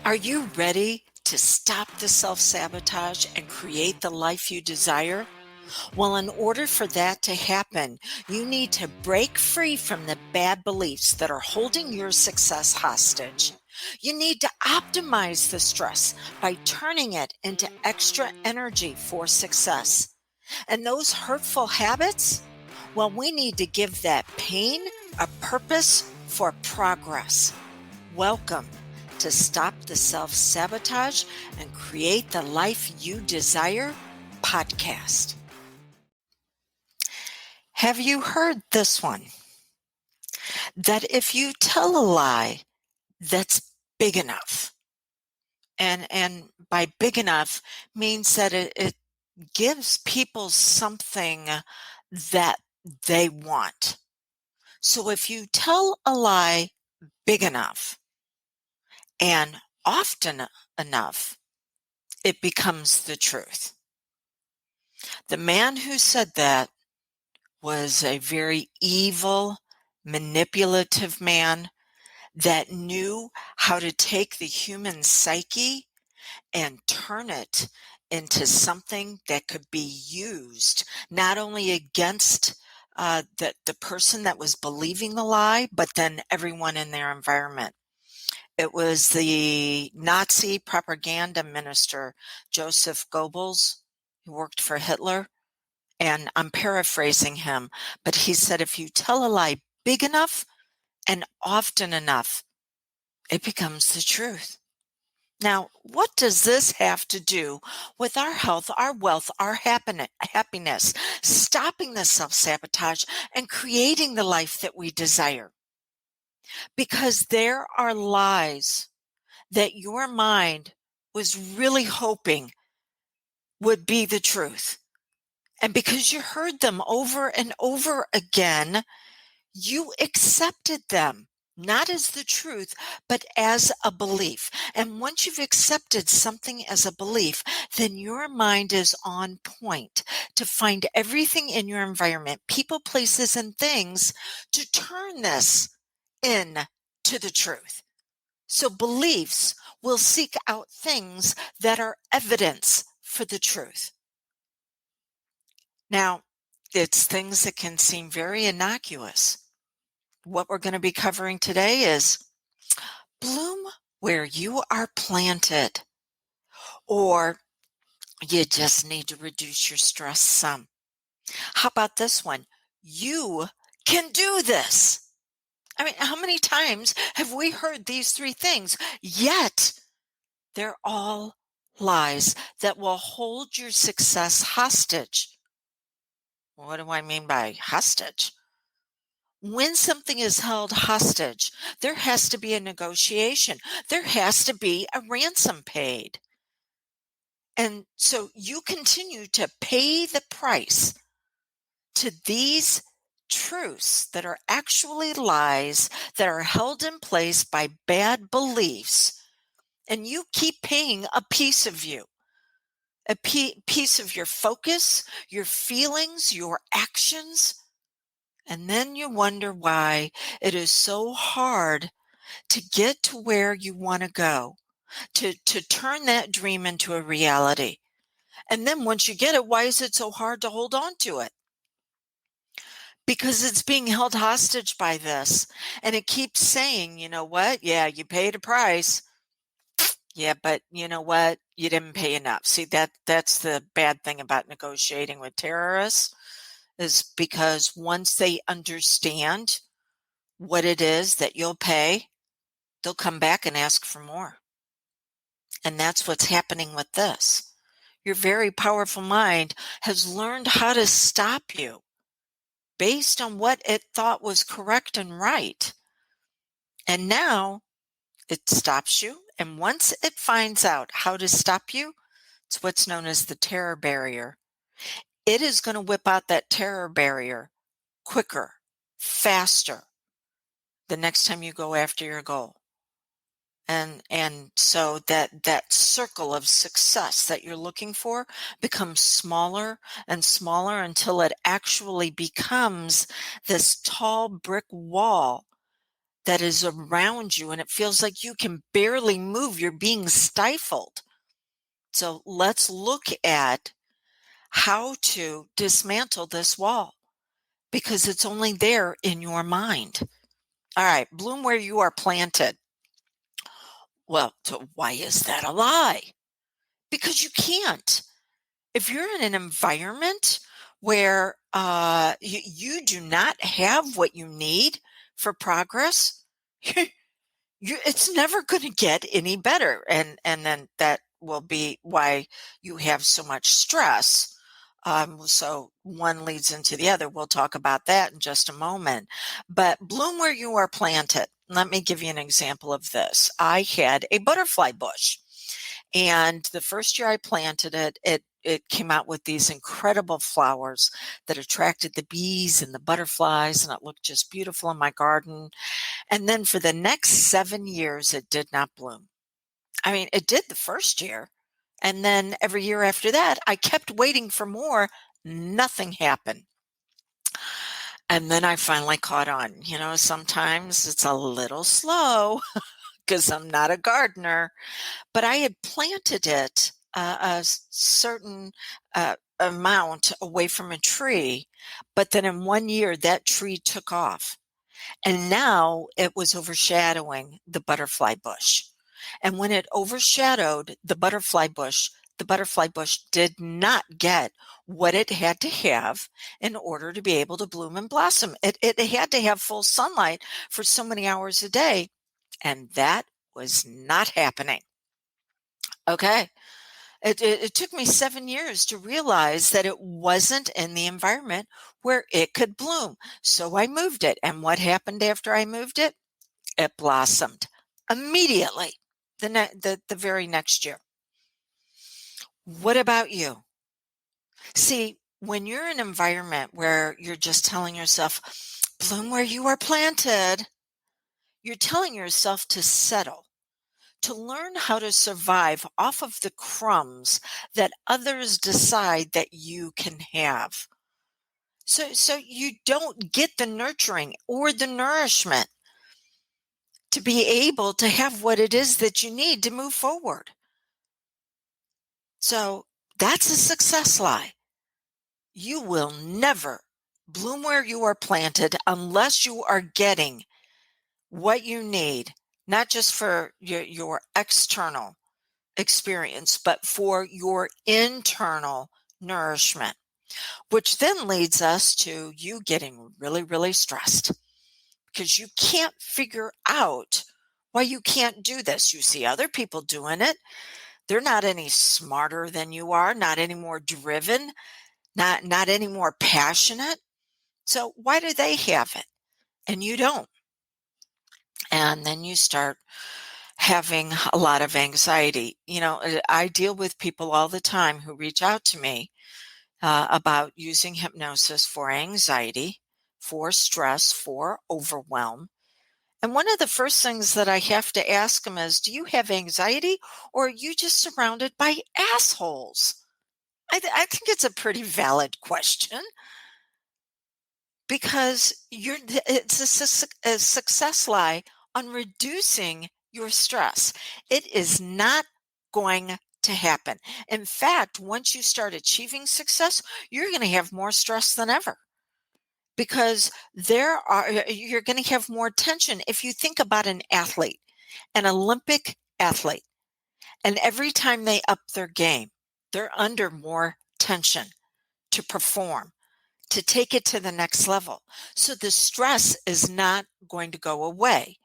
Are you ready to stop the self-sabotage and create the life you desire? Well, in order for that to happen, you need to break free from the bad beliefs that are holding your success hostage. You need to optimize the stress by turning it into extra energy for success. And those hurtful habits? Well, we need to give that pain a purpose for progress. Welcome to Stop the Self-Sabotage and Create the Life You Desire podcast. Have you heard this one? That if you tell a lie that's big enough, and by big enough means that it gives people something that they want. So if you tell a lie big enough and often enough, it becomes the truth. The man who said that was a very evil, manipulative man that knew how to take the human psyche and turn it into something that could be used not only against the person that was believing the lie, but then everyone in their environment. It was the Nazi propaganda minister, Joseph Goebbels, who worked for Hitler. And I'm paraphrasing him, but he said, if you tell a lie big enough and often enough, it becomes the truth. Now, what does this have to do with our health, our wealth, our happiness, stopping the self-sabotage and creating the life that we desire? Because there are lies that your mind was really hoping would be the truth. And because you heard them over and over again, you accepted them, not as the truth, but as a belief. And once you've accepted something as a belief, then your mind is on point to find everything in your environment, people, places, and things to turn this in to the truth. So beliefs will seek out things that are evidence for the truth. Now, it's things that can seem very innocuous. What we're going to be covering today is bloom where you are planted, or you just need to reduce your stress some. How about this one? You can do this. I mean, how many times have we heard these three things? Yet they're all lies that will hold your success hostage. What do I mean by hostage? When something is held hostage, there has to be a negotiation. There has to be a ransom paid. And so you continue to pay the price to these truths that are actually lies that are held in place by bad beliefs. And you keep paying a piece of you, a piece of your focus, your feelings, your actions. And then you wonder why it is so hard to get to where you want to go, to turn that dream into a reality. And then once you get it, why is it so hard to hold on to it? Because it's being held hostage by this. And it keeps saying, you know what? Yeah, you paid a price. Yeah, but you know what? You didn't pay enough. See, that's the bad thing about negotiating with terrorists, is because once they understand what it is that you'll pay, they'll come back and ask for more. And that's what's happening with this. Your very powerful mind has learned how to stop you based on what it thought was correct and right. And now it stops you. And once it finds out how to stop you, it's what's known as the terror barrier. It is going to whip out that terror barrier quicker, faster the next time you go after your goal. And so that circle of success that you're looking for becomes smaller and smaller until it actually becomes this tall brick wall that is around you and it feels like you can barely move. You're being stifled. So let's look at how to dismantle this wall because it's only there in your mind. All right, bloom where you are planted. Well, so why is that a lie? Because you can't. If you're in an environment where you do not have what you need for progress, it's never going to get any better, and then that will be why you have so much stress. So one leads into the other. We'll talk about that in just a moment. But bloom where you are planted. Let me give you an example of this. I had a butterfly bush, and the first year I planted it, it came out with these incredible flowers that attracted the bees and the butterflies, and it looked just beautiful in my garden. And then for the next 7 years, it did not bloom. I mean, it did the first year. And then every year after that, I kept waiting for more. Nothing happened. And then I finally caught on. Sometimes it's a little slow because I'm not a gardener, but I had planted it a certain amount away from a tree. But then in 1 year, that tree took off. And now it was overshadowing the butterfly bush. And when it overshadowed the butterfly bush did not get what it had to have in order to be able to bloom and blossom. It had to have full sunlight for so many hours a day, and that was not happening. Okay. It took me 7 years to realize that it wasn't in the environment where it could bloom. So I moved it. And what happened after I moved it? It blossomed immediately the very next year. What about you? See, when you're in an environment where you're just telling yourself, bloom where you are planted, you're telling yourself to settle, to learn how to survive off of the crumbs that others decide that you can have. So you don't get the nurturing or the nourishment to be able to have what it is that you need to move forward. So that's a success lie. You will never bloom where you are planted unless you are getting what you need, not just for your external experience, but for your internal nourishment, which then leads us to you getting really, really stressed because you can't figure out why you can't do this. You see other people doing it. They're not any smarter than you are, not any more driven, not any more passionate. So why do they have it and you don't? And then you start having a lot of anxiety. I deal with people all the time who reach out to me about using hypnosis for anxiety, for stress, for overwhelm. And one of the first things that I have to ask them is, do you have anxiety or are you just surrounded by assholes? I think it's a pretty valid question because it's a success lie on reducing your stress. It is not going to happen. In fact, once you start achieving success, you're going to have more stress than ever because you're going to have more tension. If you think about an athlete, an Olympic athlete, and every time they up their game, they're under more tension to perform, to take it to the next level. So the stress is not going to go away.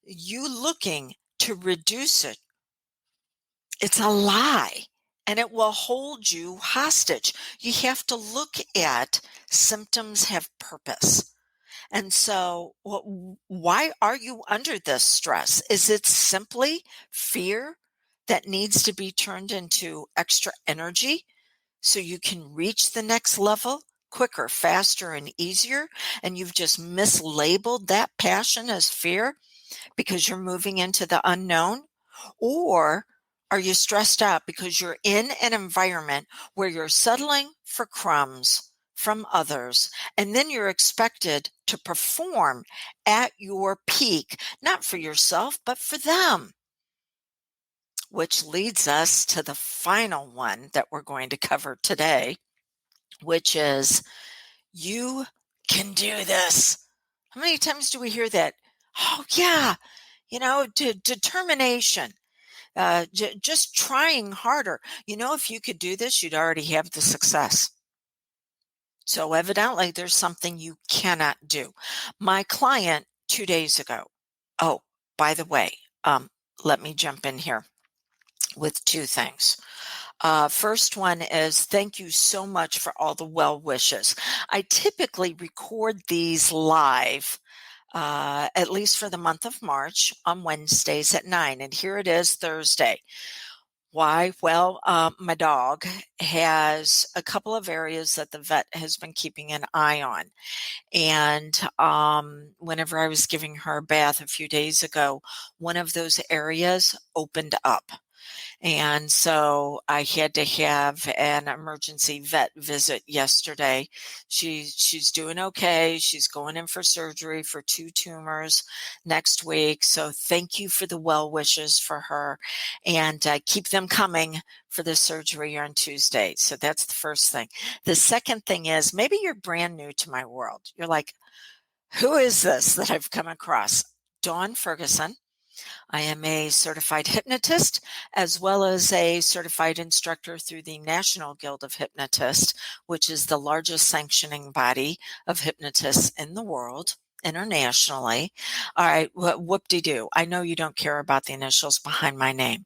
You looking to reduce it, it's a lie and it will hold you hostage. You have to look at symptoms have purpose. And so, why are you under this stress? Is it simply fear that needs to be turned into extra energy so you can reach the next level quicker, faster, and easier? And you've just mislabeled that passion as fear because you're moving into the unknown? Or are you stressed out because you're in an environment where you're settling for crumbs from others, and then you're expected to perform at your peak, not for yourself, but for them. Which leads us to the final one that we're going to cover today, which is you can do this. How many times do we hear that? Oh, yeah, determination, just trying harder. If you could do this, you'd already have the success. So evidently, there's something you cannot do. My client 2 days ago, oh, by the way, let me jump in here with two things. First one is thank you so much for all the well wishes. I typically record these live, at least for the month of March, on Wednesdays at 9. And here it is Thursday. Why? Well, my dog has a couple of areas that the vet has been keeping an eye on. And whenever I was giving her a bath a few days ago, one of those areas opened up. And so I had to have an emergency vet visit yesterday. She's doing okay. She's going in for surgery for 2 tumors next week. So thank you for the well wishes for her, and keep them coming for the surgery on Tuesday. So that's the first thing. The second thing is maybe you're brand new to my world. You're like, who is this that I've come across? Dawn Ferguson. I am a certified hypnotist as well as a certified instructor through the National Guild of Hypnotists, which is the largest sanctioning body of hypnotists in the world internationally. All right, whoop-de-doo. I know you don't care about the initials behind my name.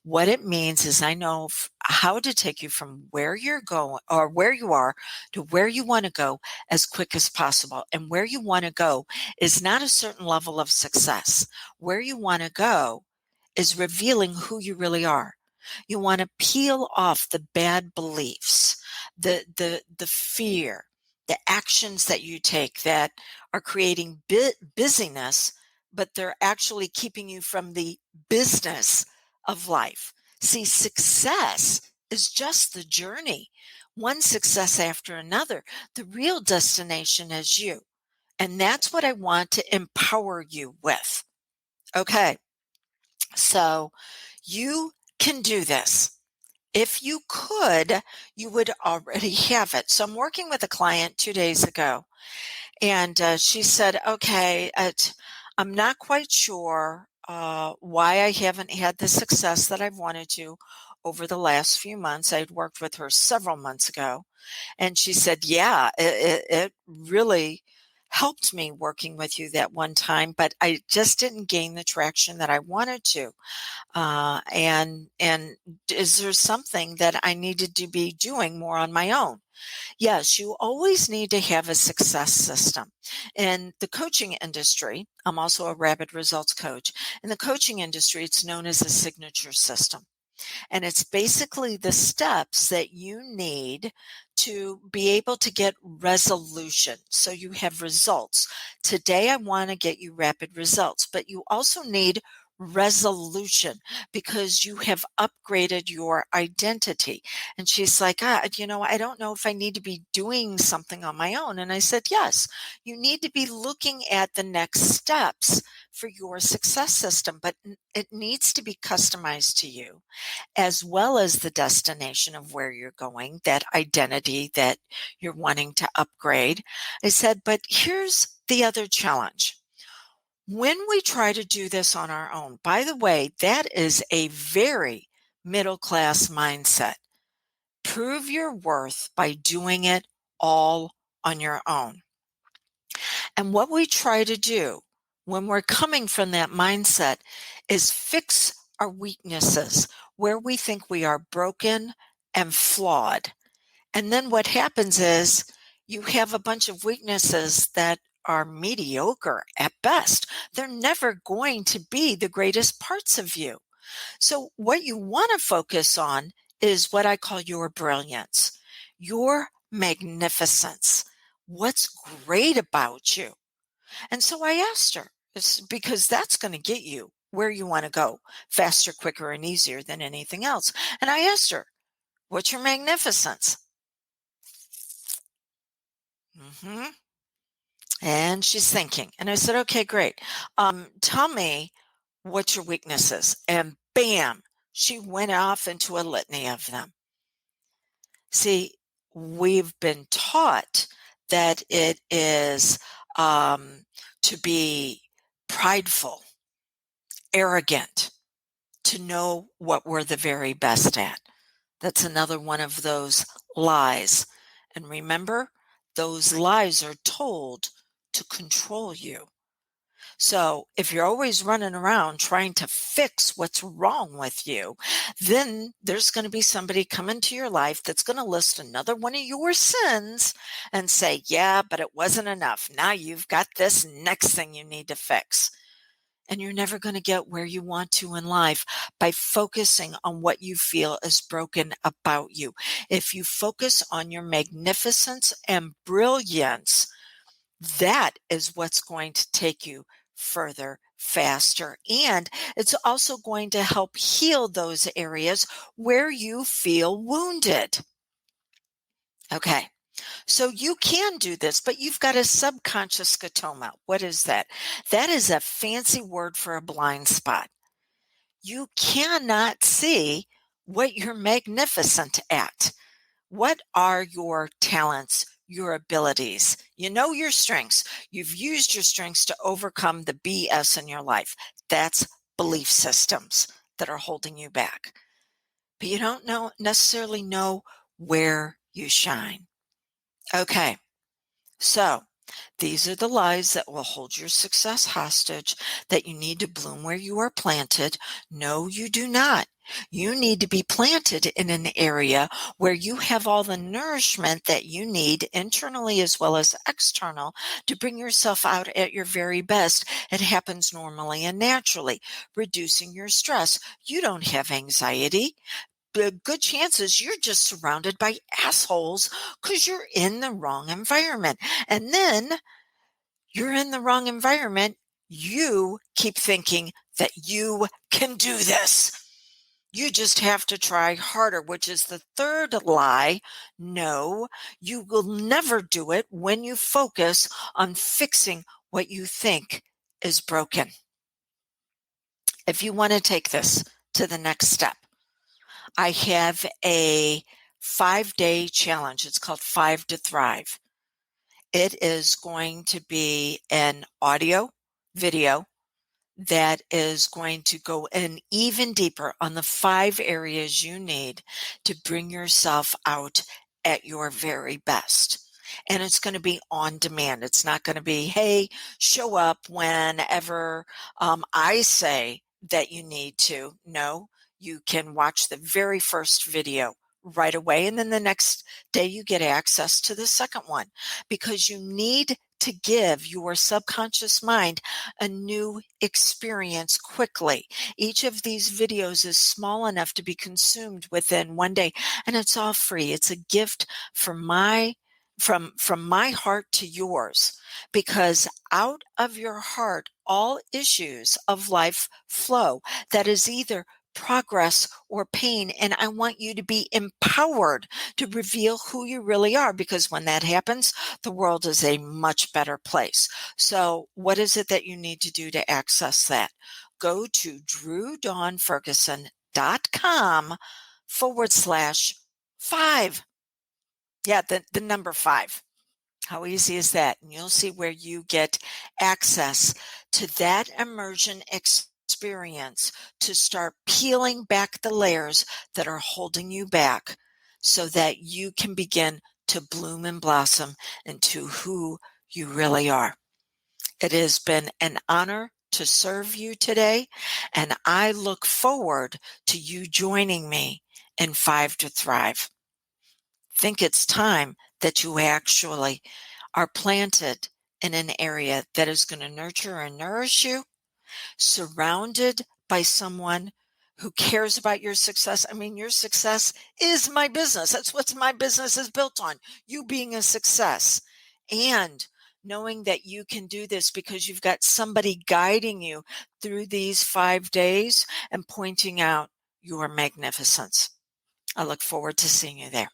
What it means is I know how to take you from where you're going or where you are to where you want to go as quick as possible. And where you want to go is not a certain level of success. Where you want to go is revealing who you really are. You want to peel off the bad beliefs, the fear, the actions that you take that are creating busyness, but they're actually keeping you from the business of life. See, success is just the journey, one success after another. The real destination is you. And that's what I want to empower you with. Okay. So you can do this. If you could, you would already have it. So I'm working with a client 2 days ago, and she said, okay, I'm not quite sure why I haven't had the success that I've wanted to over the last few months. I'd worked with her several months ago. And she said, yeah, it really helped me working with you that one time, but I just didn't gain the traction that I wanted to. And is there something that I needed to be doing more on my own? Yes, you always need to have a success system. In the coaching industry, I'm also a rapid results coach. In the coaching industry, it's known as a signature system. And it's basically the steps that you need to be able to get resolution. So you have results. Today, I want to get you rapid results, but you also need resolution because you have upgraded your identity. And she's like, I don't know if I need to be doing something on my own. And I said, yes, you need to be looking at the next steps for your success system, but it needs to be customized to you as well as the destination of where you're going, that identity that you're wanting to upgrade. I said, but here's the other challenge. When we try to do this on our own, by the way, that is a very middle class mindset. Prove your worth by doing it all on your own. And what we try to do when we're coming from that mindset is fix our weaknesses where we think we are broken and flawed. And then what happens is you have a bunch of weaknesses that are mediocre at best. They're never going to be the greatest parts of you. So what you want to focus on is what I call your brilliance, your magnificence. What's great about you? And so I asked her, because that's going to get you where you want to go faster, quicker, and easier than anything else. And I asked her, what's your magnificence? hmm And she's thinking. And I said, okay, great. Tell me what your weakness is. And bam, she went off into a litany of them. See, we've been taught that it is to be prideful, arrogant, to know what we're the very best at. That's another one of those lies. And remember, those lies are told to control you. So if you're always running around trying to fix what's wrong with you, then there's going to be somebody come into your life that's going to list another one of your sins and say, yeah, but it wasn't enough. Now you've got this next thing you need to fix. And you're never going to get where you want to in life by focusing on what you feel is broken about you. If you focus on your magnificence and brilliance, that is what's going to take you further, faster. And it's also going to help heal those areas where you feel wounded. Okay. So you can do this, but you've got a subconscious scotoma. What is that? That is a fancy word for a blind spot. You cannot see what you're magnificent at. What are your talents, your abilities? You know your strengths. You've used your strengths to overcome the BS in your life. That's belief systems that are holding you back. But you don't necessarily know where you shine. Okay. So these are the lies that will hold your success hostage, that you need to bloom where you are planted. No, you do not. You need to be planted in an area where you have all the nourishment that you need internally as well as external to bring yourself out at your very best. It happens normally and naturally, reducing your stress. You don't have anxiety. The good chances you're just surrounded by assholes because you're in the wrong environment. And then you're in the wrong environment. You keep thinking that you can do this. You just have to try harder, which is the third lie. No, you will never do it when you focus on fixing what you think is broken. If you want to take this to the next step, I have a 5-day challenge. It's called 5 to Thrive. It is going to be an audio video that is going to go in even deeper on the 5 areas you need to bring yourself out at your very best. And it's going to be on demand. It's not going to be, hey, show up whenever I say that you need to. No, you can watch the very first video right away. And then the next day you get access to the second one, because you need to give your subconscious mind a new experience quickly. Each of these videos is small enough to be consumed within one day, and it's all free. It's a gift from my heart to yours, because out of your heart all issues of life flow. That is either progress or pain, and I want you to be empowered to reveal who you really are, because when that happens, the world is a much better place. So what is it that you need to do to access that? Go to drewdawnferguson.com/5. Yeah, the number 5. How easy is that? And you'll see where you get access to that immersion experience to start peeling back the layers that are holding you back so that you can begin to bloom and blossom into who you really are. It has been an honor to serve you today, and I look forward to you joining me in 5 to Thrive. Think it's time that you actually are planted in an area that is going to nurture and nourish you, surrounded by someone who cares about your success. I mean, your success is my business. That's what my business is built on, you being a success. And knowing that you can do this because you've got somebody guiding you through these 5 days and pointing out your magnificence. I look forward to seeing you there.